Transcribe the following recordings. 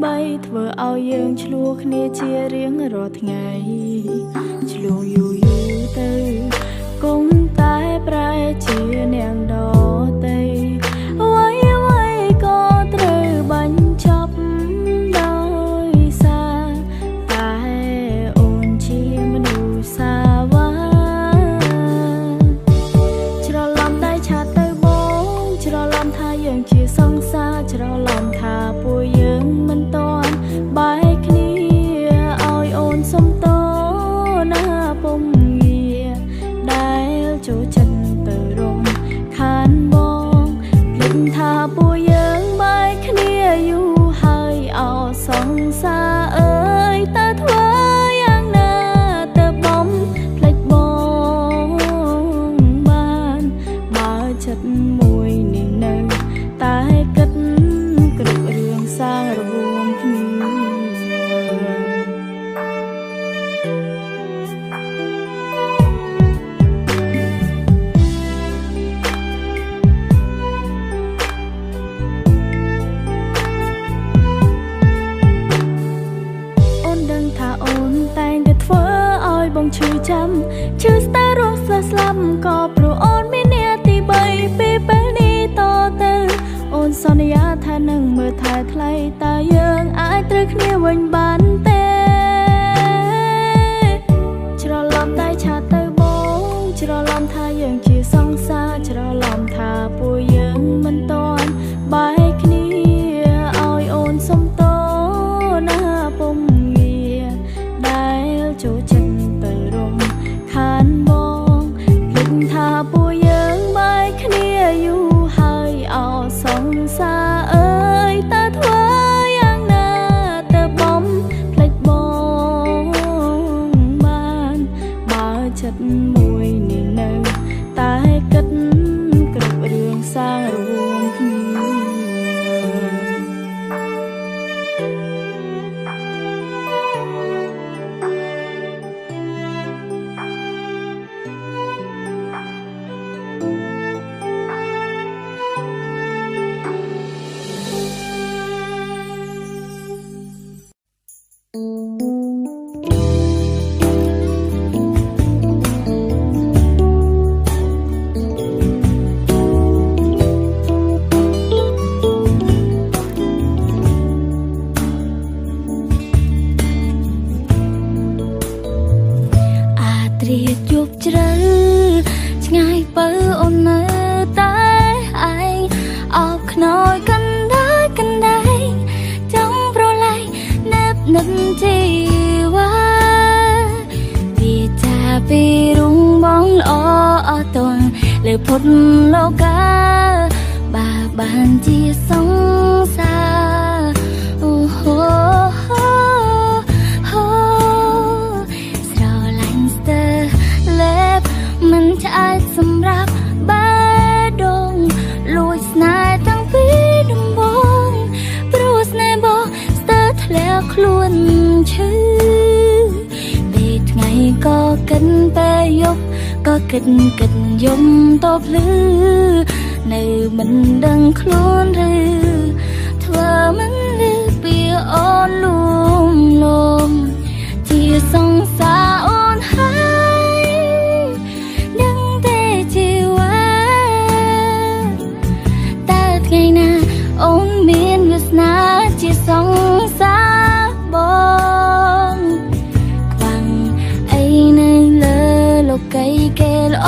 បីធ្វើឲ្យយើងឆ្លោះគ្នាជារៀងរាល់ថ្ងៃឆ្លងយូរទៅគង់តែប្រែជានាងដតីអ្វីក៏ត្រូវបាញ់ចប់ដោយសារតែអូនជាមនុស្សសាវ៉ាច្រឡំតែឆាតទៅបងច្រឡំថាយើងជាសង្សារច្រឡំថាពួកយើងមិនតន់បែកគ្នាឲ្យអូនសុំតណាពុំងារដែលចូលចិត្តទៅរំខានបងភ្លេចថាពួកយើងបែកគ្នាយូរហើយអោសង្សារអើយតើធ្វើយ៉ាងណាទៅបំភ្លេចបងបានបើចិត្តមួយនេះនៅតែគិតគ្រប់រឿងសាងរួមគ្នាអូនដឹងថាអូនតែងតែធ្វើឲ្យបងឈឺចាំឈឺស្ទើររស់ស្លាប់ក៏ព្រោះអូនមាននាទី3ពីពេលនេះតទៅអូនសន្យាថានឹងមើលថែថ្លៃតើយើងអាចត្រូវគ្នាវិញបានទេច្រឡំតែឆាតទៅបងច្រឡំថាយើងជាសង្សារច្រឡំថាពួកយើងមិនតន់បែកគ្នាឲ្យអូនសុំតណាពុំងារដែលចូលចិត្តទៅរំខានបងភ្លេចថាពួកយើងបែកគ្នាយូរហើយអោសង្សារអើយតើធ្វើយ៉ាងណាទៅបំភ្លេចបងបានបើចិត្តមួយនេះនៅតែគិតគ្រប់រឿងសាងរួមគ្នាជប់ជ្រៅឆ្ងាយបើអូននៅតែឯងអោបខ្នើយកណ្ដាលចង់ប្រឡែងនឹកជីវ៉ាពីចាពីរុងបងល្អអត់តន់លើផុតលោកាបាបានជាសង្សារអូហូមិនឆ្អែតសម្រាប់បែដងលួចស្នេហ៍តាំងពីដំបូងព្រោះស្នេហ៍បងស្ទើរធ្លាក់ខ្លួនឈឺពេលថ្ងៃក៏គិតពេលយប់ក៏គិតយំតបលឺនៅមិនដឹងខ្លួនឬធ្វើមិនលឺពីអូនលួងលោមជាសង្សារអូនហើយថ្ងៃណាអូនមានវាសនាជាសង្សារបងខ្វាំងអីនៅលើលោកីគេល្អ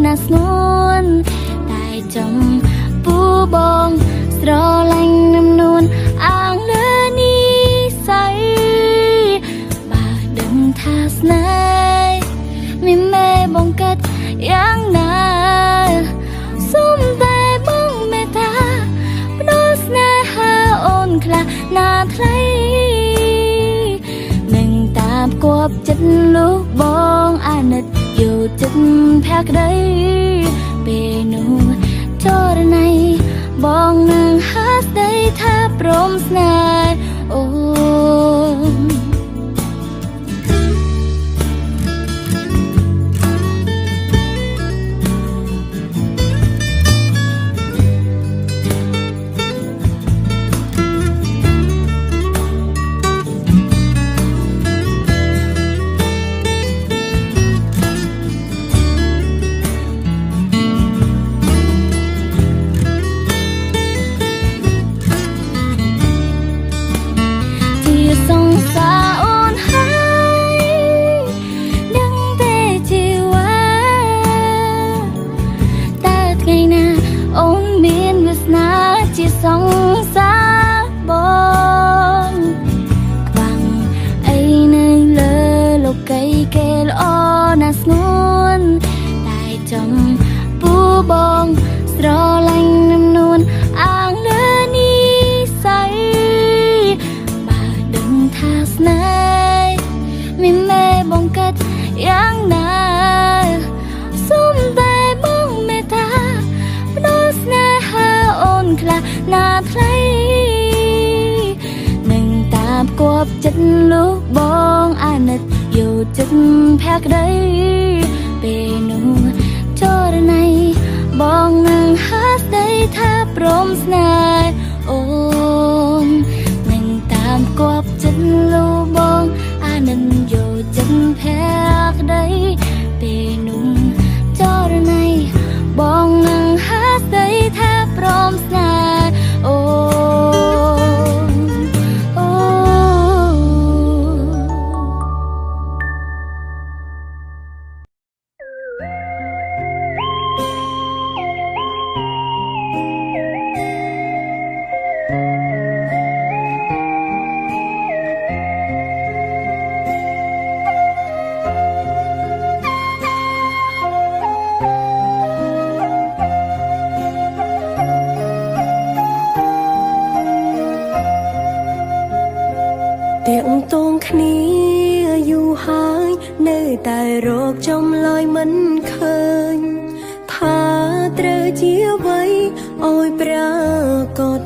ណាស់ស្ងួនតែចំពូបងស្រឡាញ់នឹមនួនអាងលើនិស័យបើដឹងថាស្នេហ៍មានមេបងកាត់យ៉ាងណាសុំតែបងមេត្តាផ្ដល់ស្នេហាអូនខ្លះណាថ្លៃនឹងតាមគប់ចិត្តលោកបងអាណិតយកចិត្តភក្តីពេលនោះចរណៃបងនឹងហាស្ដីថាព្រមស្នេហ៍អូន អ សង្សារបងខ្វាំងអីនៅលើលោកីគេល្អណាស់ស្ងួនតែចំពោះបងស្រឡាញ់នឹងនួនអាងលើនិស័យបើដឹងថាស្នេហ៍មានមេបងកាត់យ៉ាងណាសុំតែបងមេត្តាផ្ដល់ស្នេហាអូនខ្លះណាថ្លៃនឹងតាមគប់ចិត្តលោកបងអាណិតយកចិត្តភក្តីពេលនោះចរណៃបងនឹងហាស្ដីថាព្រមស្នេហ៍អូននឹងតាមគប់ចិត្តលោកបងអាណិតយកចិត្តភក្តីពេលនោះចរណៃបងនឹងហាស្ដីថាព្រមស្នេហ៍អូទៀងតងគ្នាយូរហើយនៅតែរកចំឡើយមិនឃើញថាត្រូវជាអ្វីឲ្យប្រកប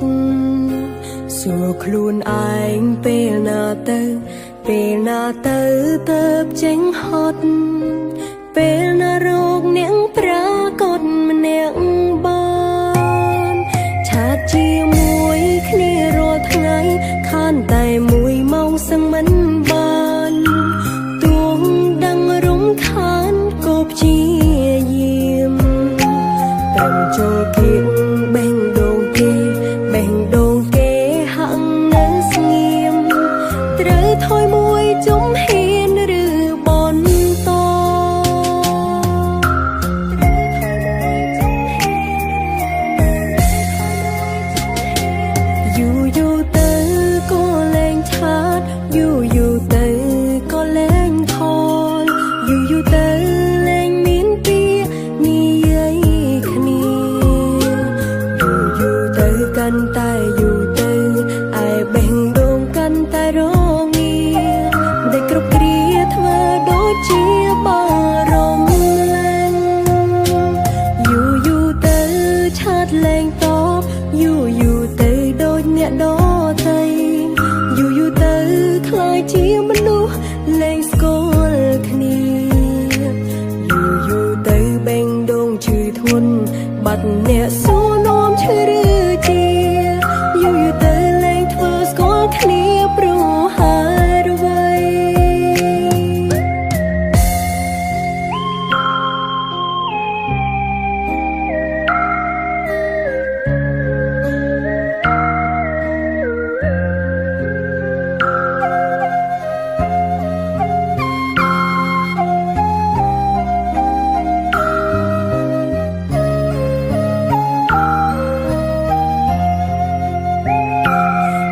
សួរខ្លួនឯងពេលណាទៅទៅចេញហត់ពេលណារកនាងប្រកតម្នាក់បានឆាតជាមួយគ្នារាល់ថ្ងៃខានតែមួយម៉ោងសឹងមិនបានទួងដឹងរំខានក៏ព្យាយាមប្រំចូលគៀងបេះដូងគេហាក់នៅស្ងៀមត្រូវថយមួយជំហានឬបន្តយូរទៅក៏លែងឆាតយូរទៅក៏លែងខលយូរទៅលែងមានពាក្យនិយាយគ្នាយូរទៅកាន់តែយូរទៅឯបេះដូងកាន់តែរងាមិនដែលគ្រប់គ្រាធ្វើដូចជាបារម្ភឡើងយូរទៅឆាតលែងតបយូរទៅដូចអ្នកដទៃយូរទៅខ្លាចជាមនុស្សលែងស្គាល់គ្នាយូរទៅបេះដូងឈឺធ្ងន់បាត់អ្នកសួរនាំឈឺឬជាយូរទៅលែងធ្វើស្គាល់គ្នាព្រោះហើយអ្វី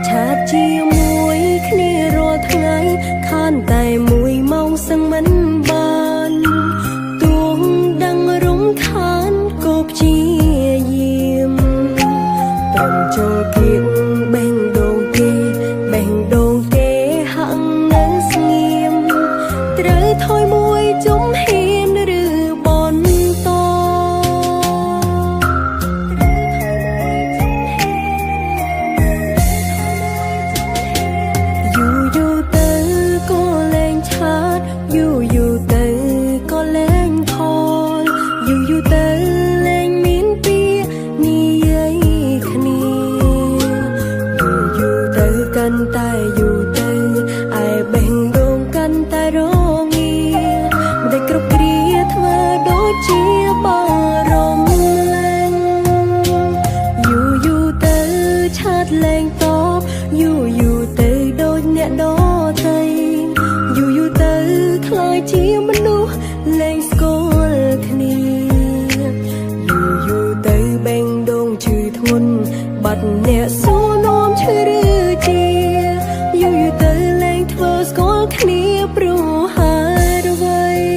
ឆាតជាមួយគ្នារាល់ថ្ងៃខានតែមួយម៉ោងសឹងមិនបានទួងដឹងរំខានក៏ព្យាយាមប្រំចូលគៀងបេះដូងគេហាក់នៅស្ងៀមត្រូវថយមួយជំហានឬបន្តយូរទៅក៏លែងឆាតយូរទៅក៏លែងខលយូរទៅលែងមានពាក្យនិយាយគ្នាយូរទៅកាន់តែយូរទៅឯបេះដូងកាន់តែរងាមិនដែលគ្រប់គ្រាធ្វើដូចជាបារម្ភឡើងយូរទៅឆាតលែងតបយូរទៅដូចអ្នកដទៃយូរទៅខ្លាចជាមនុស្សលែងស្គាល់គ្នាយូរទៅបេះដូងឈឺធ្ងន់បាត់ អ្នកសួរនាំឈ្មោះឬជាយូរទៅលែងធ្វើស្គាល់គ្នាព្រោះហើយអ្វី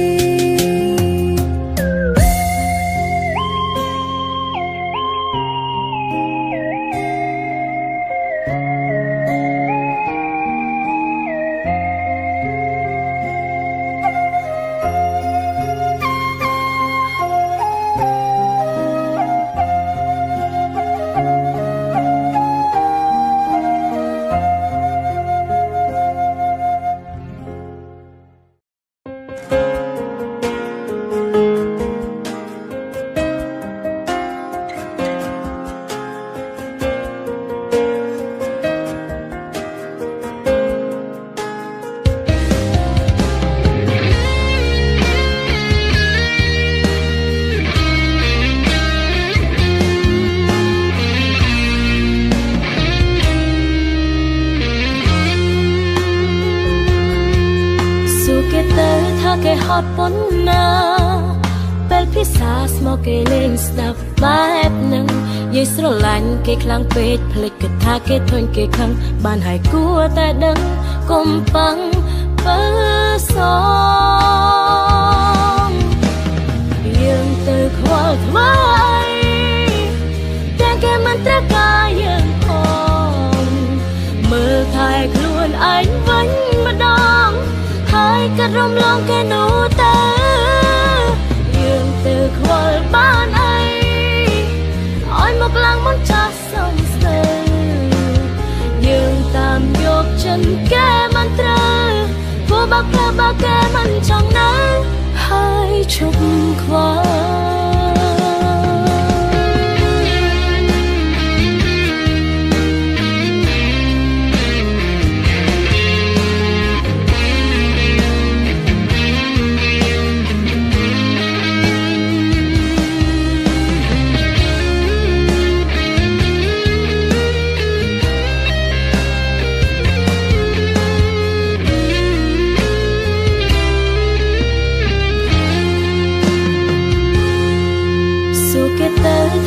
គេហត់ប៉ុណ្ណាពេលភាសាស្មកគេលេងស្ដាប់បែបនឹងយាយស្រឡាញ់គេខ្លាំងពេកភ្លេចគិតថាគេធុញគេខឹងបានហើយគួរតែដឹងកុំប៉ឹងបើសងយើងទៅខ្វល់ថ្មីតែគេមិនត្រូវការយើងផងមើលថែខ្លួនឯងវិញម្ដងហើយក៏រំលងគេនោះទៅយើងទៅខ្វល់បានអីឲ្យមកឡើងមិនចាស់សំស្ទើយើងតាមយកចិនគេមិនត្រូវព្រោះបើផ្លើបើគេមិនចង់នៅហើយឈប់ខ្វល់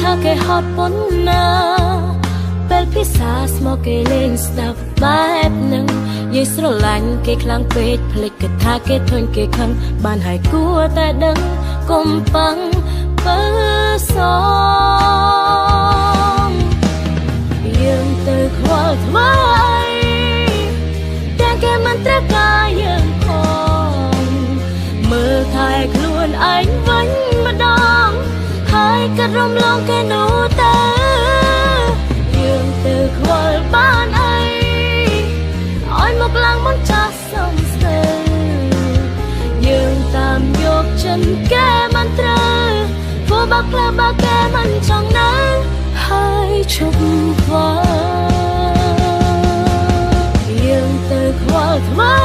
ថាគេហត់ប៉ុណ្ណាពេលភាសាស្មកគេលេងស្ដាប់បែបនឹងយាយស្រឡាញ់គេខ្លាំងពេកភ្លេចគិតថាគេធុញគេខឹងបានហើយគួរតែដឹងកុំប៉ឹងបើសងយើងទៅខ្វល់ថ្មីតែគេមិនត្រូវការយើងផងមើលថែខ្លួនឯងវិញម្ដងហើយក៏រំលងគេនោះទៅយើងទៅខ្វល់បានអីឲ្យមកឡើងមិនចាស់សំស្ទើយើងតាមយកចិនគេមិនត្រូវព្រោះបើផ្លើបើគេមិនចង់នៅហើយឈប់ខ្វល់យើងទៅខ្វល់ថ្មី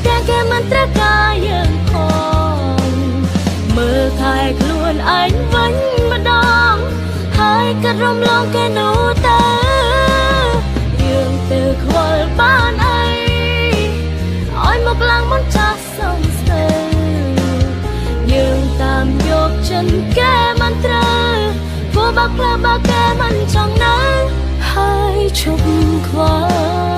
តែគេមិនត្រូវការយើងផងមើលថែខ្លួនឯងវិញម្ដងហើយក៏រំលងគេនោះទៅយើងទៅខ្វល់បានអីឲ្យមកឡើងមិនចាស់សំស្ទើយើងតាមយកចិនគេមិនត្រូវព្រោះបើផ្លើបើគេមិនចង់នៅហើយឈប់ខ្វល់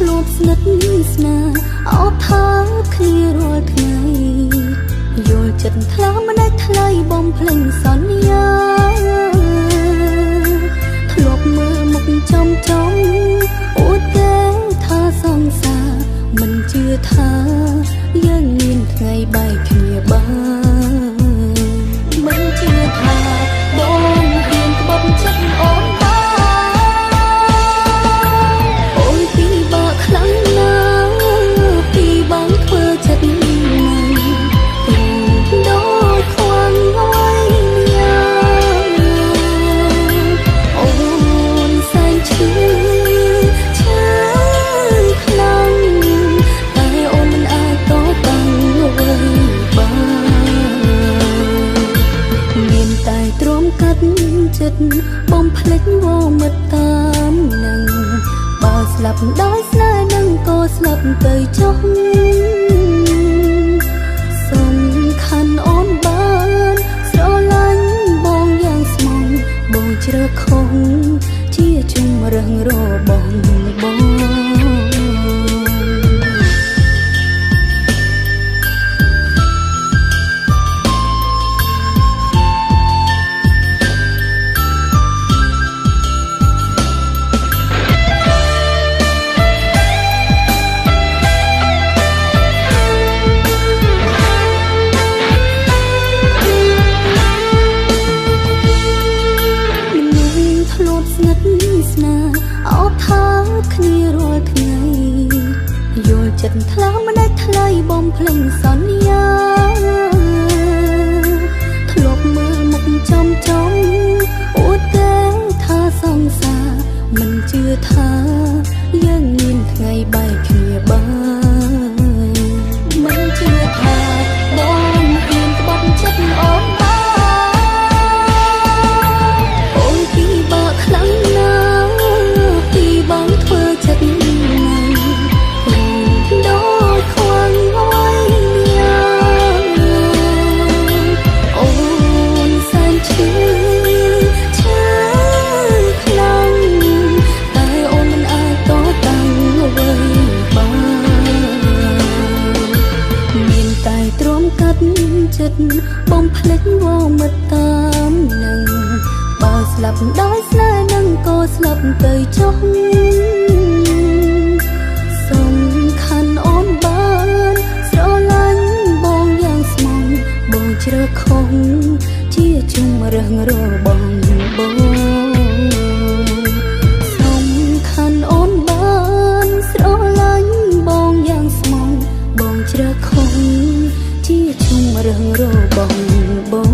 ធ្លាប់ស្និទ្ធស្នាលអោបថើបគ្នារាល់ថ្ងៃយល់ចិត្តថ្លើមមិនដាច់ថ្លៃបំភ្លេចសន្យាធ្លាប់មើលមុខចំអួតតែថាសង្សារមិនជឿថាយើងមានថ្ងៃបែកគ្នាបានមិនជឿថាបងហ៊ានក្បត់ចិត្តអូនអូនពីបាក់ខ្លាំងណាស់ពីបងធ្វើចិត្តដូចខ្វាំងហើយយ៉ាងអូនសែនឈឺខ្លាំងតែអូនមិនអាចតតាំងអ្វីបានមានតែទ្រាំកាត់ចិត្តបំភ្លេចវមិត្តតាមនឹងបើស្លាប់ដោយស្នេហ៍នឹងក៏ស្លាប់ទៅចុះសំខាន់អូនបានស្រឡាញ់បងយ៉ាងស្មងបងជ្រើខុសជាជុំរឹងរបស់បង គ្នារាល់ថ្ងៃយល់ចិត្តថ្លើមមិនដាច់ថ្លៃបំភ្លេចសន្យាធ្លាប់មើលមុខចំអួតតែថាសង្សារមិនជឿថាយើងមានថ្ងៃបែកគ្នាបានមិនជឿថាបងហ៊ានក្បត់ចិត្តអូនអូនពីបាក់ខ្លាំងណាស់ពីបងធ្វើចិត្តដូចខ្វាំងហើយយ៉ាងអូនសែនឈឺខ្លាំងតែអូនមិនអាចតតាំងអ្វីបានមានតែទ្រាំកាត់ចិត្តបំភ្លេចវមិត្តតាមនឹងបើស្លាប់ដោយស្នេហ៍នឹងក៏ស្លាប់ទៅចុះសំខាន់អូនបានស្រឡាញ់បងយ៉ាងស្មងបងជ្រើខុសជាជុំរឹងរបស់បងសំខាន់អូនបានស្រឡាញ់បងយ៉ាងស្មងបងជ្រើខុសជាជុំរឹងរបស់បង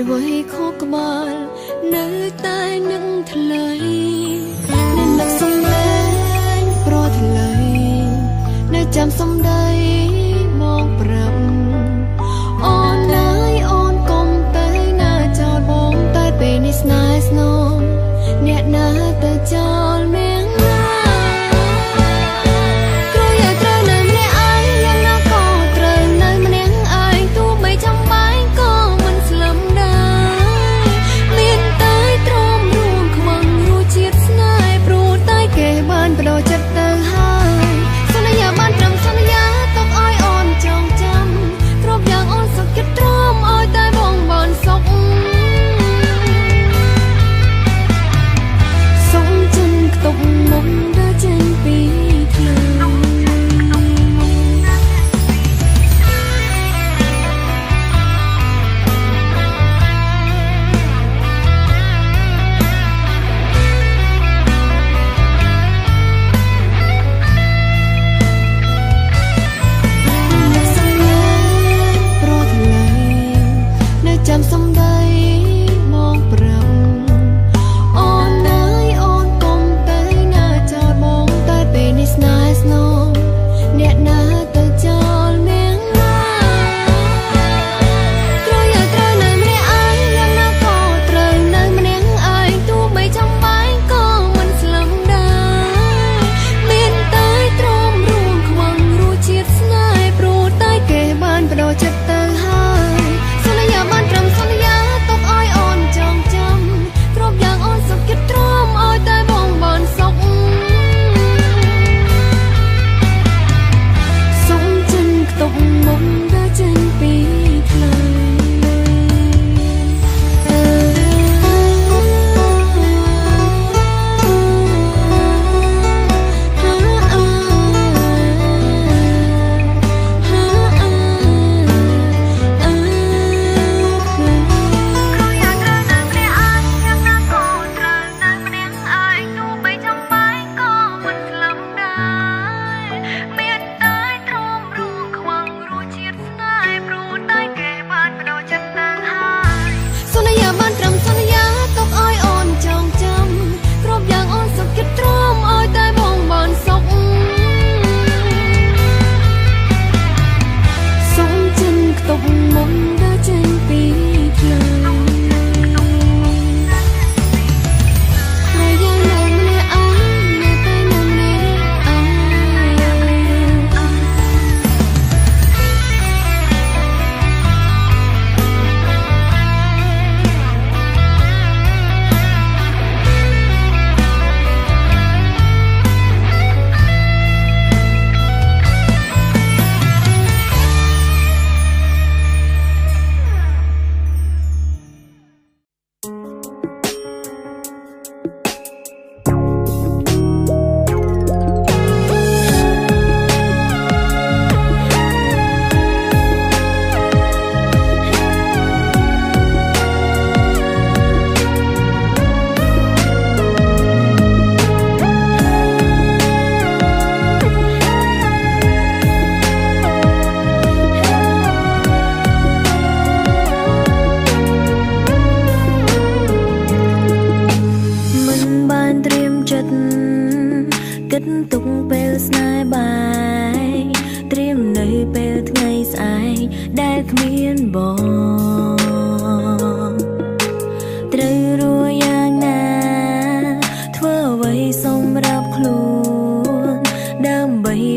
អ្វីខុសក្បាលនៅតែនឹងថ្លៃនៅនឹកសំឡេងប្រថ្លៃនៅចាំសំដីមកប្រាប់អូនណាយអូនកុំទៅណាចោលបងតែពេលនេះស្នេហ៍ស្នងអ្នកណាទៅចោលមានចិត្តទៅហើយ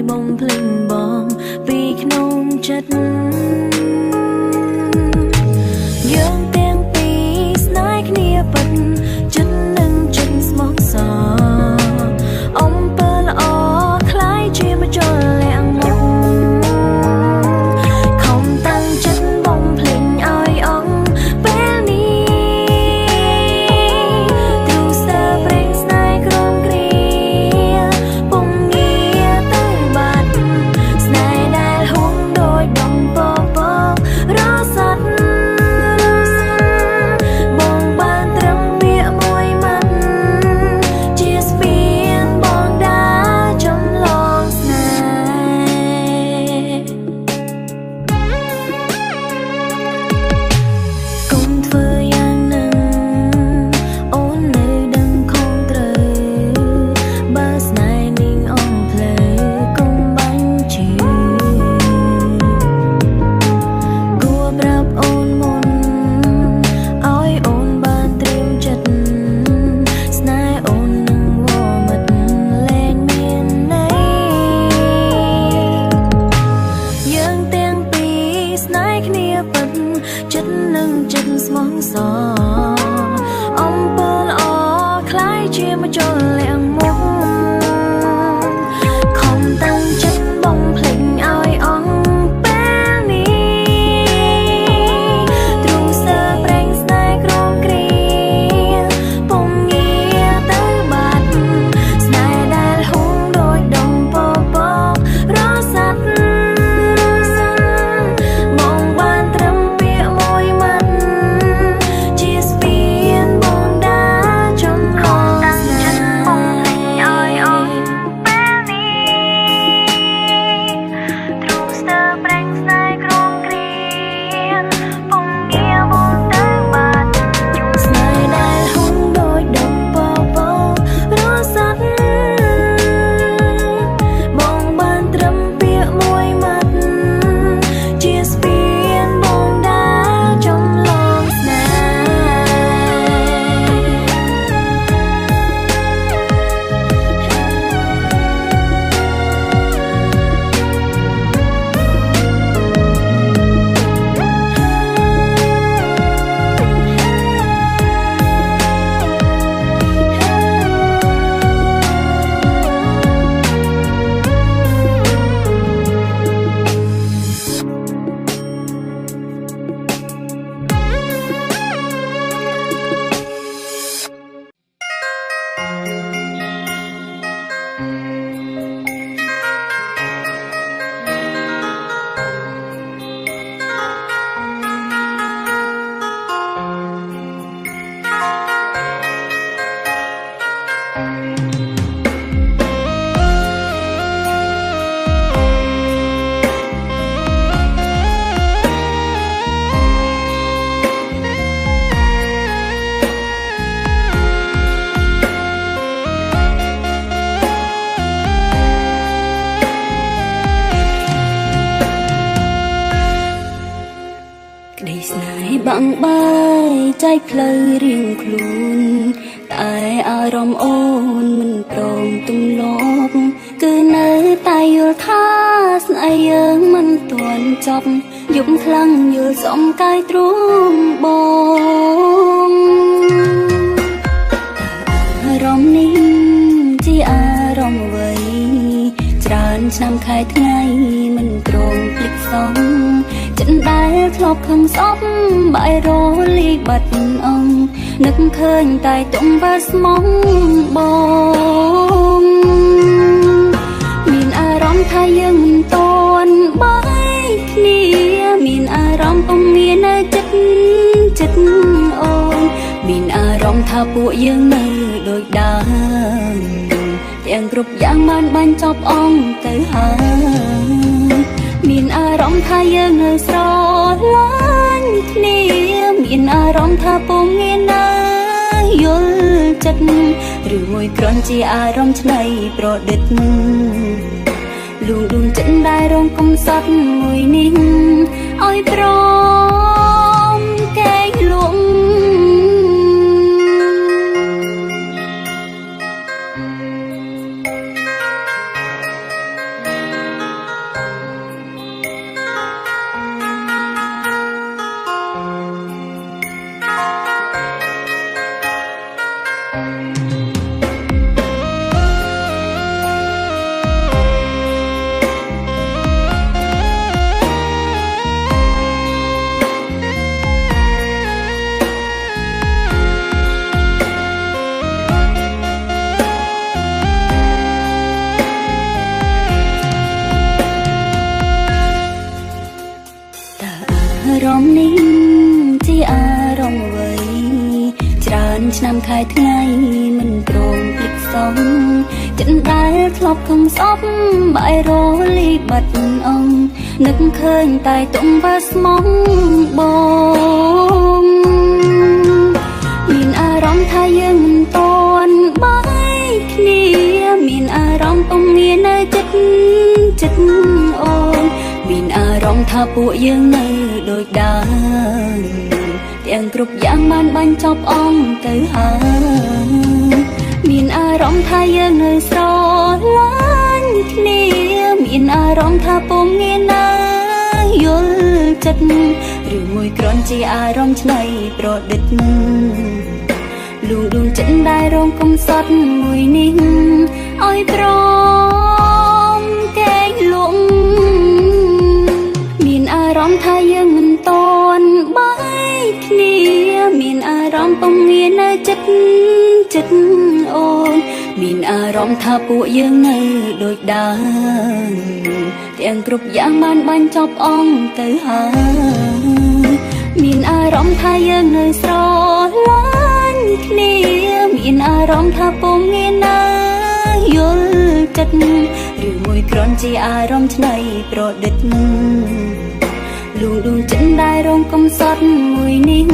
បំភ្លេចបងពីក្នុងចិត្តយើងទាំងពីរស្នេហ៍គ្នាពិតចិត្តនឹងចិត្តស្មោះសរអំពើល្អคล้ายជាមកជល់លាក់មុខខំតាំងចិត្តបំភ្លេចឲ្យអងពេលនេះទ្រូស្ទើប្រេងស្នេហ៍ក្រុមគ្រាពុំងារទៅបាត់ស្នេហ៍ដែលហួងដោយដងពពករស័តបងបានត្រឹមពាក្យមួយម៉ាត់ជាស្ពានបងដើរចំឡងស្នេហ៍កុំធ្វើយ៉ាងនឹងអូននៅដឹងខុសត្រូវបើស្នេហ៍នាងអងផ្លូវកុំបាញ់ជឿគួរប្រាប់អូនមុនឲ្យអូនបានត្រៀមចិត្តស្នេហ៍អូននឹងវមិត្តលែងមានន័យយើងទាំងពីរស្នេហ៍គ្នាពិតចិត្តនឹងចិត្តស្មោះសរអំពើល្អคล้ายជាមកជល់លាក់មុខខំតាំងចិត្តបំភ្លេចឲ្យអងពេលនេះទ្រូស្ទើប្រេងស្នេហ៍ក្រុមគ្រាពុំងារទៅបាត់ស្នេហ៍ដែលហួងដោយដងពពករស័តបងបានត្រឹមពាក្យមួយម៉ាត់ជាស្ពានបងដើរចំឡងស្នេហ៍ឲ្យអងពេលនេះទ្រូស្ទើប្រេងស្នេហ៍ក្រុមគ្រាពុំងារបងទៅបាត់ស្នេហ៍ដែលហួងដោយដងពពករស័តបងបានត្រឹមពាក្យមួយម៉ាត់ជាស្ពានបងដើរចំឡងស្នេហ៍ បាំងបាយចែកផ្លូវរៀងខ្លួនតែអារម្មណ៍អូនមិនព្រមទំលាប់គឺនៅតែយល់ថាស្នេហ៍យើងមិនទាន់ចប់យប់ខ្លាំងយល់សំកាយទ្រង់បងអារម្មណ៍នេះជាអារម្មណ៍អ្វីច្រើនឆ្នាំខែថ្ងៃមិនព្រមភ្លេចសងចិនដែលធ្លាប់ខឹងស្អប់បែររលីបាត់អង្គនឹកឃើញតែទុំបាស្មងបងមានអារម្មណ៍ថាយើងមិនតន់បាយគ្នាមានអារម្មណ៍ពុំមាននៅចិត្តអូនមានអារម្មណ៍ថាពួកយើងនៅដូចដើមទាំងគ្រប់យ៉ាងបានបាញ់ចប់អងទៅហើយមានអារម្មណ៍ថាយើងនៅស្រឡាញ់គ្នាមានអារម្មណ៍ថាពុំមាននៅយល់ចិត្តឬមួយគ្រាន់ជាអារម្មណ៍ឆ្នៃប្រឌិតលួងដួងចិត្តដែលរងកំសត់មួយនេះឲ្យព្រមកែងលក់ ឆ្នាំខែថ្ងៃមិនព្រមភ្លេចសងចិនដែលធ្លាប់ខំស្អប់បែររលីបាត់អង្គនឹកឃើញតែទុំវាស្មងបងមានអារម្មណ៍ថាយើងមិនតន់បាយគ្នាមានអារម្មណ៍ពុំមាននៅចិត្តអូនមានអារម្មណ៍ថាពួកយើងនៅដូចដើមទាំងគ្រប់យ៉ាងបានបាញ់ចប់អងទៅហើយមានអារម្មណ៍ថាយើងនៅស្រឡាញ់គ្នាមានអារម្មណ៍ថាពុំងាយណាយល់ចិត្តឬមួយគ្រាន់ជាអារម្មណ៍ឆ្នៃប្រឌិតលួងដួងចិត្តដែលរងកំសត់មួយនេះឲ្យព្រមកែងលំមានអារម្មណ៍ថាយើងមិនតន់បាយគ្នាមានអារម្មណ៍ពុំមាននៅចិត្តអូនមានអារម្មណ៍ថាពួកយើងនៅដូចដើមទាំងគ្រប់យ៉ាងបានបាញ់ចប់អងទៅហើយមានអារម្មណ៍ថាយើងនៅស្រឡាញ់គ្នាមានអារម្មណ៍ថាពុំងាយណាយល់ចិត្តឬមួយគ្រាន់ជាអារម្មណ៍ឆ្នៃប្រឌិតលួងដួងចិត្តដែលរងកំសត់មួយនេះ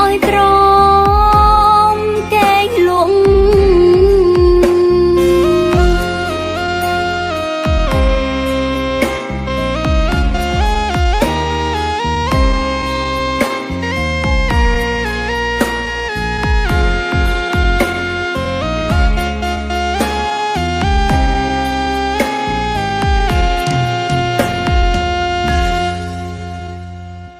ឲ្យព្រម